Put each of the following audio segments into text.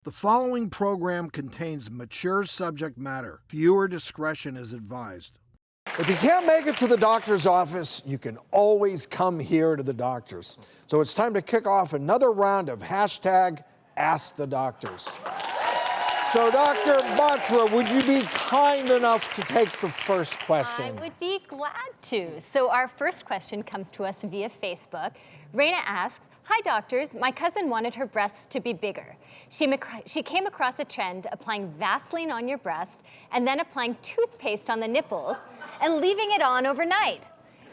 The following program contains mature subject matter. Viewer discretion is advised. If you can't make it to the doctor's office, you can always come here to the doctors. So it's time to kick off another round of hashtag Ask the Doctors. So Dr. Batra, would you be kind enough to take the first question? I would be glad to. So our first question comes to us via Facebook. Raina asks, "Hi doctors, my cousin wanted her breasts to be bigger. She came across a trend applying Vaseline on your breast and then applying toothpaste on the nipples and leaving it on overnight.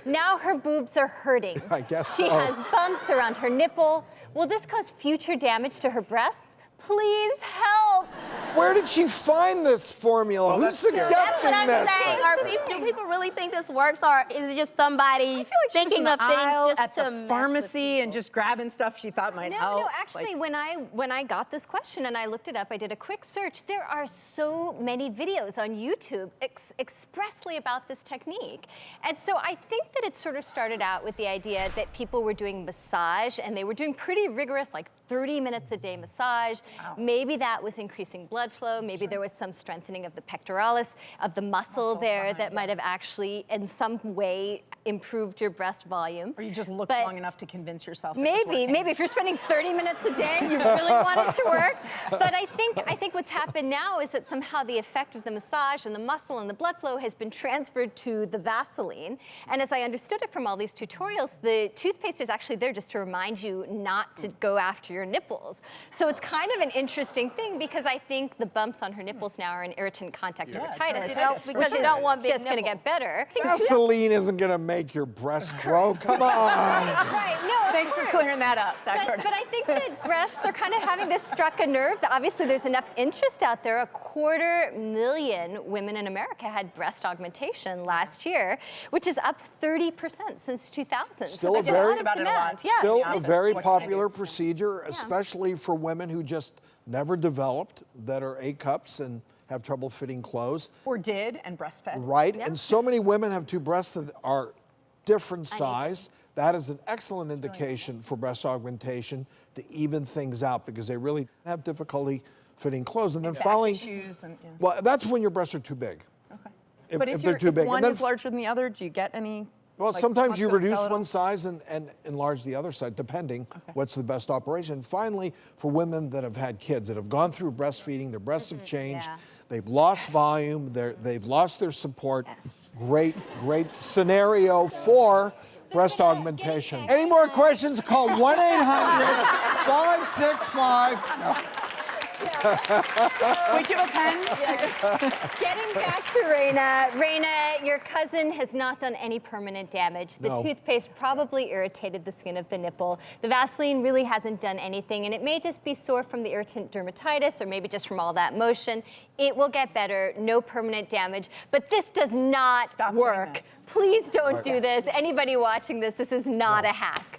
Now her boobs are hurting. I guess She so. has bumps around her nipple. Will this cause future damage to her breasts? Please help." Where did she find this formula? Who's suggesting That's what I'm this? saying. Do people really think this works, or is it just somebody thinking of things just at to the mess pharmacy with and just grabbing stuff she thought might help? No, actually, when I got this question and I looked it up, I did a quick search. There are so many videos on YouTube expressly about this technique. And so I think that it sort of started out with the idea that people were doing massage, and they were doing pretty rigorous, like 30 minutes a day massage. Wow. Maybe that was increasing blood flow. Maybe there was some strengthening of the pectoralis, of the muscle there that might have actually in some way improved your breast volume. Or you just looked long enough to convince yourself it was Maybe working. if you're spending 30 minutes a day and you really want it to work. But I think what's happened now is that somehow the effect of the massage and the muscle and the blood flow has been transferred to the Vaseline. And as I understood it from all these tutorials, the toothpaste is actually there just to remind you not to go after your nipples. So it's kind of an interesting thing, because I think the bumps on her nipples now are an irritant contact dermatitis, because you don't want big just going to get better. Vaseline isn't going to make your breasts grow. Come on. Right, no, Thanks for clearing that up, Dr. But I think that breasts are kind of having this struck a nerve. That obviously there's enough interest out there. 250,000 women in America had breast augmentation last year, which is up 30% since 2000. Still so a there's very- lot of demand. Yeah. Still Yeah. a very What can I do? popular procedure, especially for women who just never developed, that are A-cups and have trouble fitting clothes. Or did and breastfed. Right, and so many women have two breasts that are different size. That is an excellent indication for breast augmentation to even things out, because they really have difficulty fitting clothes. And then finally, Shoes and, yeah. well, that's when your breasts are too big. Okay. But if they're too big. one And then, is larger than the other, do you get any? well, like, sometimes you reduce musculoskeletal? one size and enlarge the other side, depending what's the best operation. Finally, for women that have had kids, that have gone through breastfeeding, their breasts have changed, Yeah. they've lost volume, they've lost their support. Great scenario for breast augmentation. Any more questions? Call 1-800-565. No. Wait, do you have a pen? Getting back to Raina. Raina, your cousin has not done any permanent damage. The No. toothpaste probably irritated the skin of the nipple. The Vaseline really hasn't done anything, and it may just be sore from the irritant dermatitis, or maybe just from all that motion. It will get better, no permanent damage, but this does not Stop doing work. this. Please don't do this. Anybody watching this is not a hack.